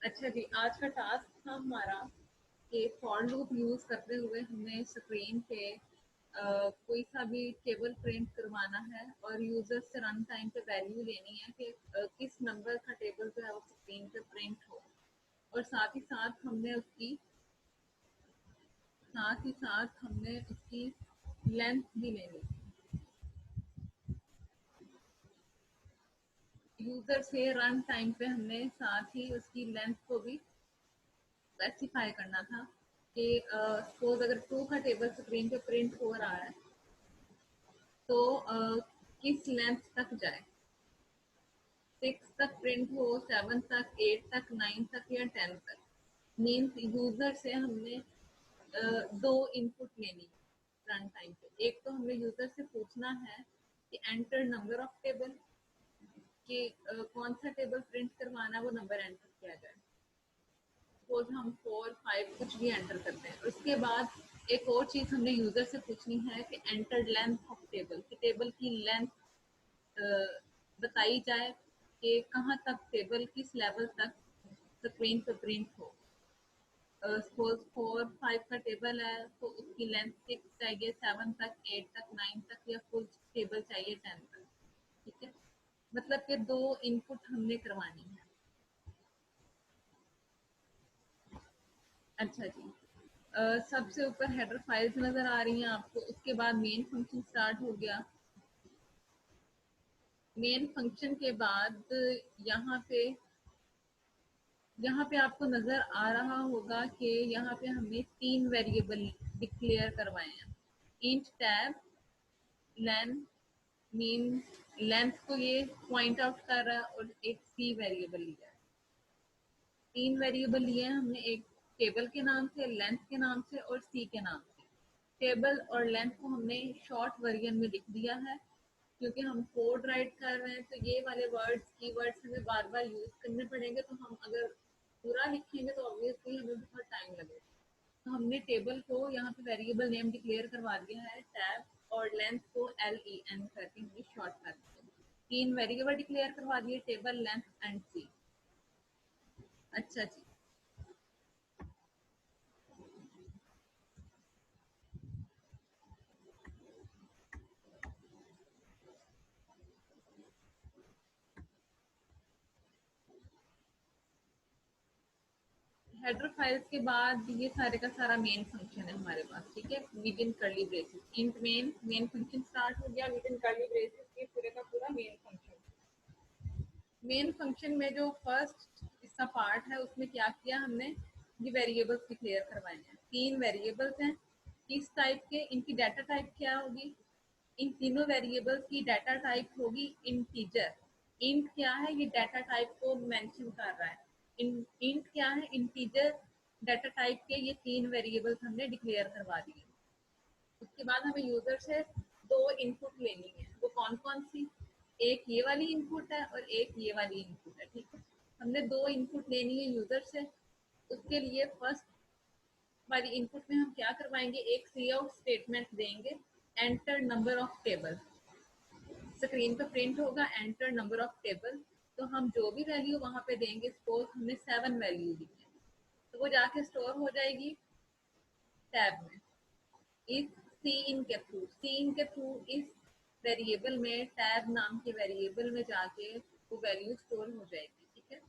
अच्छा जी, आज का टास्क था हमारा कि फॉर लूप यूज करते हुए हमें स्क्रीन पे कोई सा भी टेबल प्रिंट करवाना है और यूजर से रन टाइम पे वैल्यू लेनी है कि किस नंबर का टेबल जो है वो स्क्रीन पे प्रिंट हो। और साथ ही साथ हमने उसकी लेंथ भी लेनी है। यूजर से रन टाइम पे हमने साथ ही उसकी लेंथ को भी स्पेसिफाई करना था कि सपोज अगर 2 का टेबल स्क्रीन पे प्रिंट हो रहा है तो किस लेंथ तक जाए, 6 तक प्रिंट हो, 7 तक, 8 तक, 9 तक या 10 तक। मीन्स यूजर से हमने दो इनपुट लेनी है रन टाइम पे। एक तो हमें यूजर से पूछना है कि एंटर नंबर ऑफ टेबल, कि कौन सा टेबल प्रिंट करवाना है वो नंबर एंटर किया जाए। सपोज हम 4 5 कुछ भी एंटर करते हैं। उसके बाद एक और चीज हमने यूजर से पूछनी है कि एंटर लेंथ ऑफ टेबल, कि टेबल की लेंथ बताई जाए कि कहाँ तक टेबल किस लेवल तक स्क्रीन पर प्रिंट हो। सपोज 4 5 का टेबल है तो उसकी लेंथ 6 चाहिए, 7 तक, 8 तक, 9 तक या फुल टेबल चाहिए 10 तक। ठीक है, मतलब कि दो इनपुट हमने करवानी है। अच्छा जी, सबसे ऊपर हेडर फाइल्स नजर आ रही हैं आपको। उसके बाद मेन फंक्शन स्टार्ट हो गया। मेन फंक्शन के बाद यहाँ पे यहाँ पे आपको नजर आ रहा होगा कि यहाँ पे हमने 3 वेरिएबल डिक्लेयर करवाए हैं। Int tab length, mean length को ये पॉइंट आउट कर रहा है, और एक सी वेरिएबल लिया है। 3 वेरिएबल लिए हैं हमने, एक टेबल के नाम से, लेंथ के नाम से और सी के नाम से। टेबल और लेंथ को हमने शॉर्ट वर्जन में लिख दिया है क्योंकि हम कोड राइट कर रहे हैं, तो ये वाले वर्ड्स कीवर्ड्स हमें बार बार यूज करने पड़ेंगे। तो हम अगर पूरा लिखेंगे तो ऑब्वियसली हमें बहुत टाइम लगेगा। तो हमने टेबल को यहाँ पे वेरिएबल नेम डिक्लेयर करवा दिया है टैब, और लेंथ को LEN करके हमने शॉर्ट कर दिया। 3 वेरिएबल डिक्लेयर करवा दिए, टेबल, लेंथ एंड सी। अच्छा जी, हेडर फाइल्स के बाद ये सारे का सारा मेन फंक्शन है हमारे पास। ठीक है, with in curly braces int main function start हो गया। विद इन कर्ली ब्रेसेस ये पूरे का पूरा मेन फंक्शन। मेन फंक्शन में जो फर्स्ट इसका पार्ट है उसमें क्या किया हमने, ये वेरिएबल्स डिक्लेयर करवाए हैं। 3 वेरिएबल्स हैं, किस टाइप के, इनकी डाटा टाइप क्या होगी। इन तीनों वेरिएबल्स की डाटा टाइप होगी इंटीजर। इंट क्या है, ये डाटा टाइप को मेंशन कर रहा है। इंट क्या है, इंटीजर डाटा टाइप के ये 3 वेरिएबल्स हमने डिक्लेयर करवा दिए। उसके बाद हमें यूजर से 2 इनपुट लेनी है। वो कौन कौन सी, एक ये वाली इनपुट है और एक ये वाली इनपुट है। ठीक है, हमने 2 इनपुट लेनी है यूजर से। उसके लिए फर्स्ट वाली इनपुट में हम क्या करवाएंगे, एक सी आउट स्टेटमेंट देंगे, enter number of table. Screen पे प्रिंट होगा एंटर नंबर ऑफ टेबल। तो हम जो भी वैल्यू वहां पे देंगे, सपोज हमने 7 वैल्यू दी है, तो वो जाके स्टोर हो जाएगी टैब में। इस सी इन के थ्रू, सी इन के थ्रू इस वेरिएबल में, टैब नाम के वेरिएबल में जाके वो वैल्यू स्टोर हो जाएगी। ठीक है,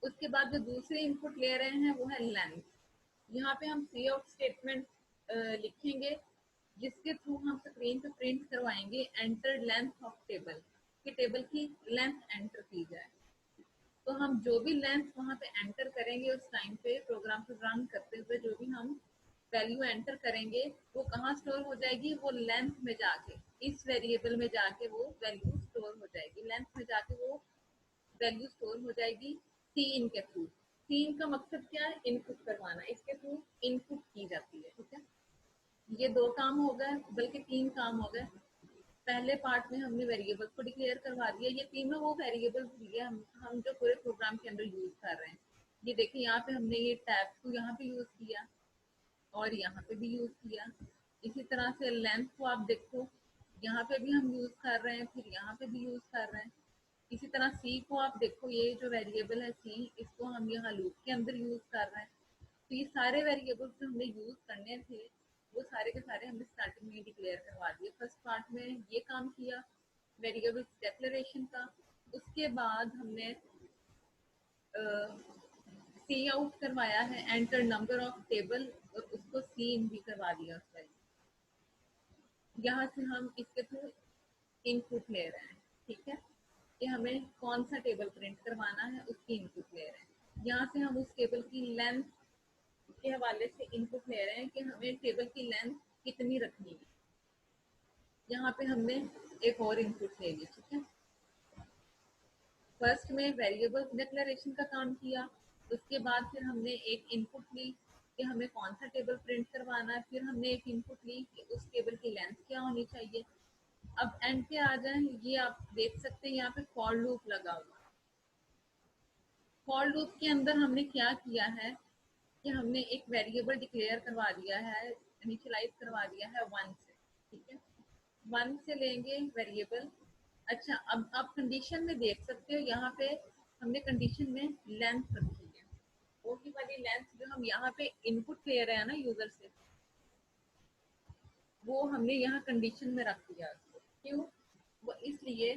उसके बाद जो दूसरे इनपुट ले रहे हैं वो है लेंथ। यहाँ पे हम सी आउट स्टेटमेंट लिखेंगे जिसके थ्रू हम स्क्रीन पे प्रिंट करवाएंगे एंटर लेंथ ऑफ टेबल, कि टेबल की लेंथ एंटर की जाए। तो हम जो भी लेंथ वहां पे एंटर करेंगे उस टाइम पे प्रोग्राम को रन करते हुए, जो भी हम वैल्यू एंटर करेंगे वो कहाँ स्टोर हो जाएगी, वो लेंथ में जाके, इस वेरिएबल में जाके वो वैल्यू स्टोर हो जाएगी। लेंथ में जाके वो वैल्यू स्टोर हो जाएगी सी इन के थ्रू। सी इन का मकसद क्या है, इनपुट करवाना, इसके थ्रू इनपुट की जाती है। ठीक है, ये 2 काम हो गए, बल्कि 3 काम हो गए। पहले पार्ट में हमने वेरिएबल्स को डिक्लेयर करवा दिया। ये तीनों वो वेरिएबल्स दिए हम जो पूरे प्रोग्राम के अंदर यूज कर रहे हैं। ये देखिए, यहाँ पे हमने ये टैब को यहाँ पे यूज किया और यहाँ पे भी यूज किया। इसी तरह से लेंथ को आप देखो, यहाँ पे भी हम यूज कर रहे हैं, फिर यहाँ पे भी यूज कर रहे हैं। इसी तरह सी को आप देखो, ये जो वेरिएबल है सी, इसको हम यहाँ लूप के अंदर यूज कर रहे हैं। तो ये सारे वेरिएबल्स जो हमने यूज करने थे वो सारे के सारे हमने स्टार्टिंग में डिक्लेयर करवा दिए। फर्स्ट पार्ट में ये काम किया वेरिएबल्स डिक्लेरेशन का। उसके बाद हमने सी आउट करवाया है, एंटर नंबर ऑफ टेबल, और उसको सी इन भी करवा दिया उसका। यहाँ से हम इसके थ्रू इनपुट ले रहे हैं, ठीक है, कि हमें कौन सा टेबल प्रिंट करवाना है उसकी इनपुट ले रहे हैं। यहाँ से हम उस टेबल की लेंथ के हवाले से इनपुट ले रहे हैं कि हमें टेबल की लेंथ कितनी रखनी है। यहाँ पे हमने एक और इनपुट ले ली, ठीक है। फर्स्ट में वेरिएबल डिक्लेरेशन का काम किया, उसके बाद फिर हमने एक इनपुट ली कि हमें कौन सा टेबल प्रिंट करवाना है, फिर हमने एक इनपुट ली कि उस टेबल की लेंथ क्या होनी चाहिए। अब एंड पे आ जाए, ये आप देख सकते हैं यहाँ पे फॉर लूप लगा हुआ। फॉर लूप के अंदर हमने क्या किया है कि हमने एक वेरिएबल डिक्लेयर करवा दिया है, इनिशियलाइज करवा दिया है 1 से, ठीक है। 1 से लेंगे वेरिएबल। अच्छा, अब आप कंडीशन में देख सकते हो यहाँ पे हमने कंडीशन में लेंथ रखी है, वो की वाली लेंथ जो हम यहाँ पे इनपुट ले रहे हैं ना यूजर से, वो हमने यहाँ कंडीशन में रख दिया। क्यों? वो इसलिए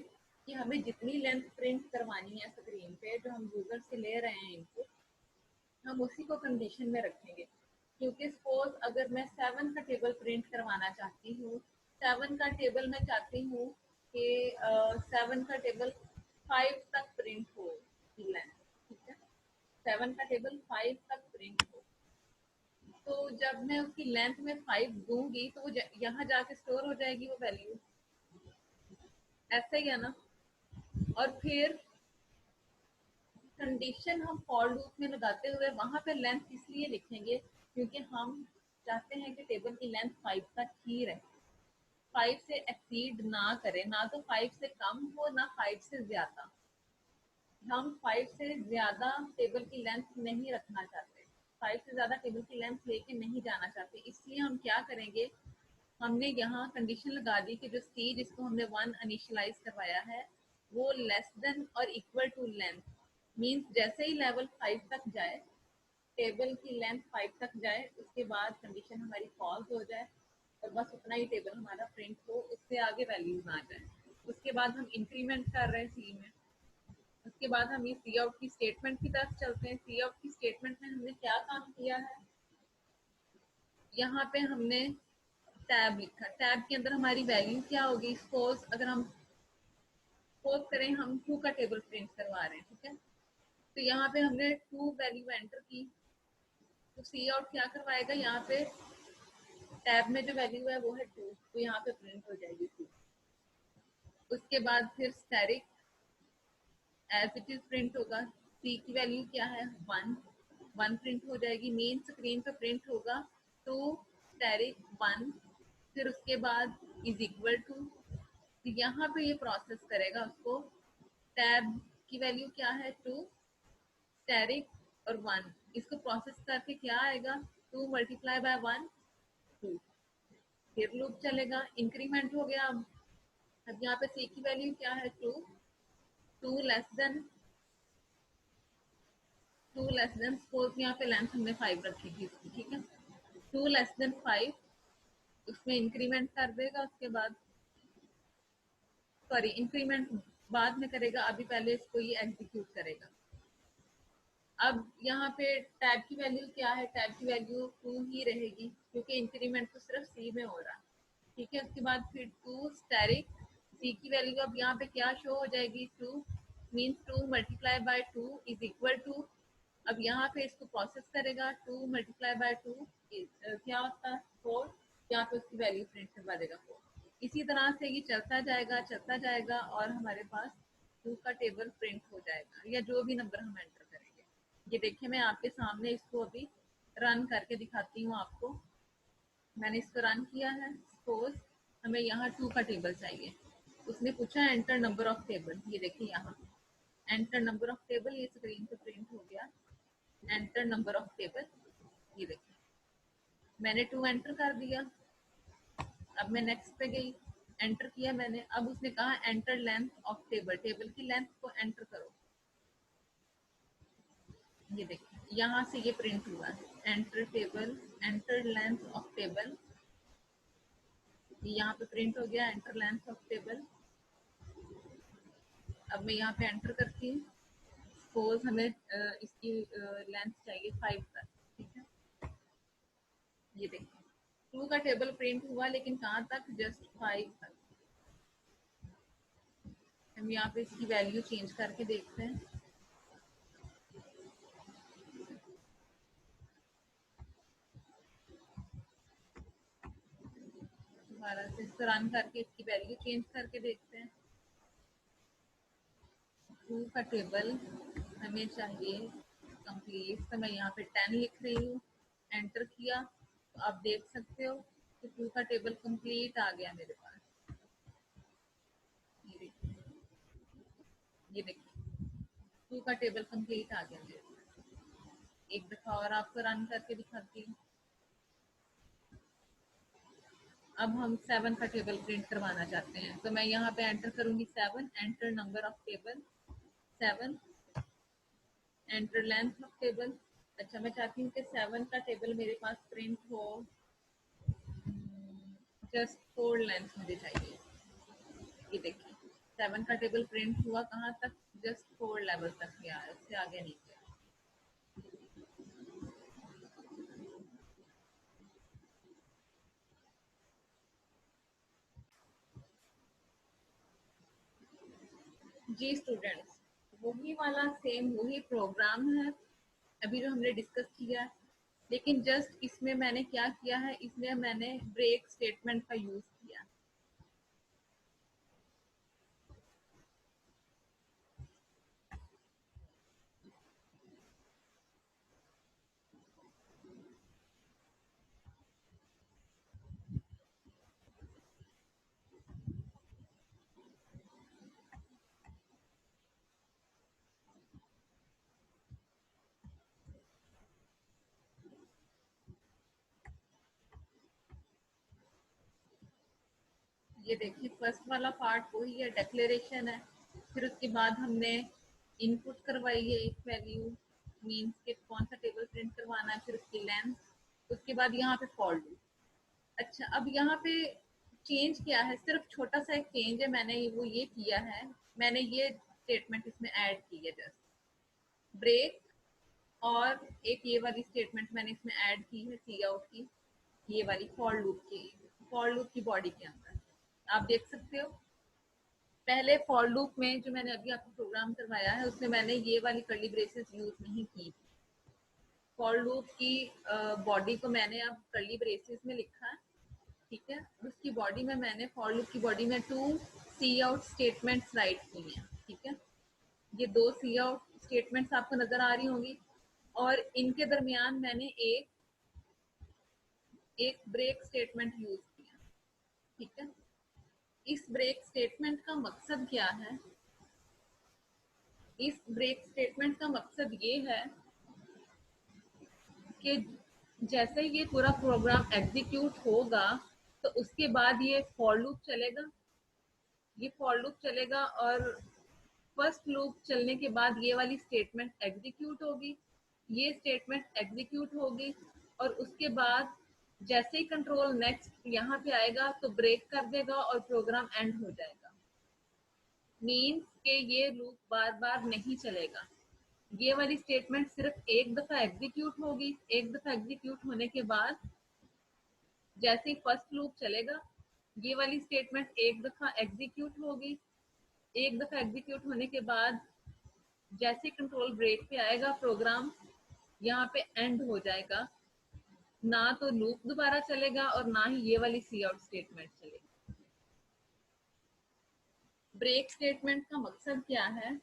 कि हमें जितनी लेंथ प्रिंट करवानी है स्क्रीन पे जो हम यूजर से ले रहे हैं इनपुट, हम उसी को कंडीशन में रखेंगे। क्योंकि सपोज अगर मैं 7 का टेबल प्रिंट करवाना चाहती हूँ, 7 का टेबल मैं चाहती हूँ कि 7 का टेबल 5 तक प्रिंट हो लेंथ, ठीक है, 7 का टेबल 5 तक प्रिंट हो। तो जब मैं उसकी लेंथ में 5 दूंगी तो वो यहाँ जाके स्टोर हो जाएगी वो वैल्यू, ऐसा ही है ना। और फिर कंडीशन हम फॉर लूप में लगाते हुए वहां पे लेंथ इसलिए लिखेंगे क्योंकि हम चाहते हैं कि टेबल की लेंथ 5 तक ही रहे, 5 से एक्सीड ना करे, ना तो 5 से कम हो ना 5 से ज्यादा। हम 5 से ज्यादा टेबल की लेंथ नहीं रखना चाहते, 5 से ज्यादा टेबल की लेंथ लेके नहीं जाना चाहते। इसलिए हम क्या करेंगे, हमने यहाँ कंडीशन लगा दी कि जो सी जिसको हमने 1 इनिशियलाइज करवाया है वो लेस देन और इक्वल टू लेंथ, मीन्स जैसे ही लेवल 5 तक जाए, टेबल की लेंथ 5 तक जाए, उसके बाद कंडीशन हमारी फॉल्स हो जाए और बस उतना ही टेबल हमारा प्रिंट हो, उससे आगे वैल्यूज ना जाए। उसके बाद हम इंक्रीमेंट कर रहे हैं सी में। उसके बाद हम ये सी आउट की स्टेटमेंट की तरफ चलते हैं। सी आउट की स्टेटमेंट में हमने क्या काम किया है, यहाँ पे हमने टैब लिखा। टैब के अंदर हमारी वैल्यू क्या होगी, सपोज अगर हम सपोज करें हम 2 का टेबल प्रिंट करवा रहे हैं, ठीक है, तो यहाँ पे हमने 2 वैल्यू एंटर की, तो सी आउट क्या करवाएगा, यहाँ पे टैब में जो वैल्यू है वो है 2, तो यहाँ पे प्रिंट हो जाएगी 2। उसके बाद फिर static as it is print होगा। सी की वैल्यू क्या है 1, 1 प्रिंट हो जाएगी, मेन स्क्रीन पे प्रिंट होगा 2 स्टैटिक 1, फिर उसके बाद इज इक्वल टू, तो यहाँ पे ये प्रोसेस करेगा उसको। टैब की वैल्यू क्या है 2 स्टैटिक और 1, इसको प्रोसेस करके क्या आएगा 2 मल्टीप्लाई बाय 1 2, फिर लूप चलेगा, इंक्रीमेंट हो गया। अब यहाँ पे सी की वैल्यू क्या है 2, 2 less than, 2 less than, suppose यहाँ पे लेंथ हमने 5 रखी थी इसकी, ठीक है, 2 लेस देन 5, उसमें इंक्रीमेंट कर देगा। उसके बाद सॉरी इंक्रीमेंट बाद में करेगा, अभी पहले इसको ये एग्जीक्यूट करेगा। अब यहाँ पे टैब की वैल्यू क्या है, टैब की वैल्यू 2 ही रहेगी क्योंकि इंक्रीमेंट तो सिर्फ सी में हो रहा है, ठीक है। उसके बाद फिर 2 स्टैटिक, सी की वैल्यू अब यहाँ पे क्या शो हो जाएगी 2, means 2 multiply by 2 is equal to, अब यहाँ पे इसको प्रोसेस करेगा 2 मल्टीप्लाई बाय 2 क्या होता है 4, यहाँ पे उसकी वैल्यू प्रिंट करवा देगा 4। इसी तरह से ये चलता जाएगा और हमारे पास 2 का टेबल प्रिंट हो जाएगा, या जो भी नंबर हम एंटर करेंगे। ये देखिए मैं आपके सामने इसको अभी रन करके दिखाती हूँ आपको। मैंने इसको रन किया है, सपोज हमें यहाँ 2 का टेबल चाहिए, उसने पूछा एंटर नंबर ऑफ टेबल, ये देखिए यहाँ एंटर नंबर ऑफ टेबल, ये स्क्रीन पे प्रिंट हो गया एंटर नंबर ऑफ टेबल, ये देखिए मैंने 2 एंटर कर दिया। अब मैं नेक्स्ट पे गई, एंटर किया मैंने। अब उसने कहा enter length of table, table की लेंथ को एंटर करो। ये देखिए यहाँ से ये प्रिंट हुआ, enter table, enter length of table, यहाँ पे प्रिंट हो गया एंटर लेंथ ऑफ टेबल। अब मैं यहाँ पे एंटर करती हूँ। सपोज हमें इसकी लेंथ चाहिए 5 तक, ठीक है। ये देखिए 2 का टेबल प्रिंट हुआ, लेकिन कहाँ तक, जस्ट 5 तक। हम यहाँ पे इसकी वैल्यू चेंज करके देखते हैं। दोबारा से इसको रन करके इसकी वैल्यू चेंज करके देखते हैं। 2 का टेबल हमें चाहिए कंप्लीट, तो मैं यहाँ पे 10 लिख रही हूँ, एंटर किया तो आप देख सकते हो कि 2 का टेबल कंप्लीट आ गया मेरे पास। ये देखिए, ये देखिए 2 का टेबल कंप्लीट आ गया मेरे पास। एक दफा और आपको रन करके दिखाती हूँ। अब हम 7 का टेबल प्रिंट करवाना चाहते हैं, तो मैं यहाँ पे एंटर करूंगी 7, enter number of table 7, enter length of table. अच्छा, मैं चाहती हूँ कि 7 का टेबल मेरे पास प्रिंट हो, जस्ट 4 लेंथ मुझे चाहिए। ये देखिए 7 का टेबल प्रिंट हुआ कहाँ तक, जस्ट 4 लेवल तक गया, उससे आगे नहीं गया। जी स्टूडेंट्स, वही वाला सेम वही प्रोग्राम है अभी जो हमने डिस्कस किया है, लेकिन जस्ट इसमें मैंने क्या किया है, इसमें मैंने ब्रेक स्टेटमेंट का यूज किया। ये देखिए फर्स्ट वाला पार्ट वही है, डिक्लेरेशन है। फिर उसके बाद हमने इनपुट करवाई है एक वैल्यू, मीन्स के कौन सा टेबल प्रिंट करवाना है, फिर उसकी लेंथ, उसके बाद यहाँ पे फॉर लूप। अच्छा, अब यहाँ पे चेंज क्या है, सिर्फ छोटा सा एक चेंज है, मैंने वो ये किया है, मैंने ये स्टेटमेंट इसमें ऐड की है, जस्ट ब्रेक, और एक ये वाली स्टेटमेंट मैंने इसमें ऐड की है सी आउट की, ये वाली फॉर लूप की, फॉर लूप की बॉडी के अंदर आप देख सकते हो। पहले फॉर लूप में जो मैंने अभी आपको प्रोग्राम करवाया है उसमें मैंने ये वाली कर्ली ब्रेसेस यूज नहीं की। फॉर लूप की बॉडी को मैंने अब कर्ली ब्रेसेस में लिखा है, ठीक है। उसकी बॉडी में मैंने फॉर लूप की बॉडी में 2 सी आउट स्टेटमेंट्स राइट की हैं, ठीक है। ये 2 सी आउट स्टेटमेंट्स आपको नजर आ रही होंगी, और इनके दरमियान मैंने एक ब्रेक स्टेटमेंट यूज किया, ठीक है। इस ब्रेक स्टेटमेंट का मकसद क्या है, इस ब्रेक स्टेटमेंट का मकसद ये है कि जैसे ये पूरा प्रोग्राम एग्जीक्यूट होगा तो उसके बाद ये फॉर लूप चलेगा, ये फॉर लूप चलेगा, और फर्स्ट लूप चलने के बाद ये वाली स्टेटमेंट एग्जीक्यूट होगी, ये स्टेटमेंट एग्जीक्यूट होगी, और उसके बाद जैसे ही कंट्रोल नेक्स्ट यहाँ पे आएगा तो ब्रेक कर देगा और प्रोग्राम एंड हो जाएगा। मीन्स के ये लूप बार बार नहीं चलेगा, ये वाली स्टेटमेंट सिर्फ एक दफा एग्जीक्यूट होगी, एक दफा एग्जीक्यूट होने के बाद जैसे ही फर्स्ट लूप चलेगा ये वाली स्टेटमेंट एक दफा एग्जीक्यूट होगी, एक दफा एग्जीक्यूट होने के बाद जैसे कंट्रोल ब्रेक पे आएगा प्रोग्राम यहाँ पे एंड हो जाएगा, ना तो लूप दोबारा चलेगा और ना ही ये वाली सी आउट स्टेटमेंट चलेगी। ब्रेक स्टेटमेंट का मकसद क्या है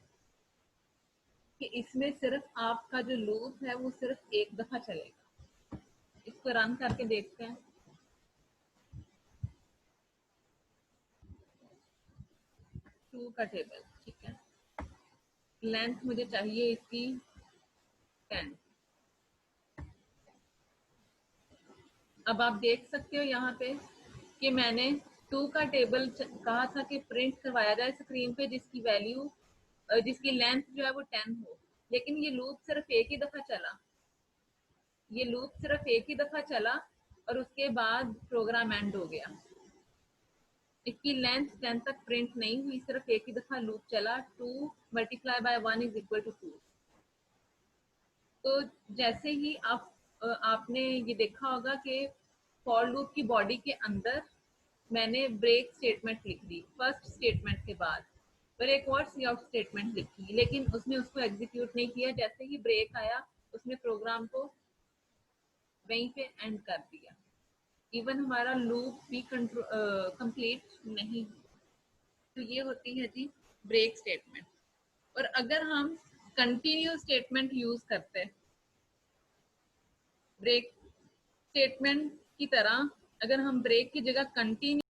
कि इसमें सिर्फ आपका जो लूप है वो सिर्फ एक दफा चलेगा। इसको रन करके देखते हैं। 2 का टेबल, ठीक है, लेंथ मुझे चाहिए इसकी 10। अब आप देख सकते हो यहाँ पे कि मैंने टू का टेबल कहा था कि प्रिंट करवाया जाए स्क्रीन पे जिसकी वैल्यू जिसकी लेंथ जो है वो 10 हो, लेकिन ये लूप सिर्फ एक ही दफा चला, ये लूप सिर्फ एक ही दफा चला और उसके बाद प्रोग्राम एंड हो गया। इसकी लेंथ 10 तक प्रिंट नहीं हुई, सिर्फ एक ही दफा लूप चला, 2 multiply by 1 is equal to 2। तो जैसे ही आपने ये देखा होगा कि फॉर लूप की बॉडी के अंदर मैंने ब्रेक स्टेटमेंट लिख दी फर्स्ट स्टेटमेंट के बाद, पर एक और सी आउट स्टेटमेंट लिखी, लेकिन उसने उसको एग्जीक्यूट नहीं किया। जैसे ही ब्रेक आया उसने प्रोग्राम को वहीं पे एंड कर दिया, इवन हमारा लूप भी कंप्लीट नहीं। तो ये होती है जी ब्रेक स्टेटमेंट। और अगर हम कंटिन्यू स्टेटमेंट यूज करते हैं ब्रेक स्टेटमेंट की तरह, अगर हम ब्रेक की जगह कंटिन्यू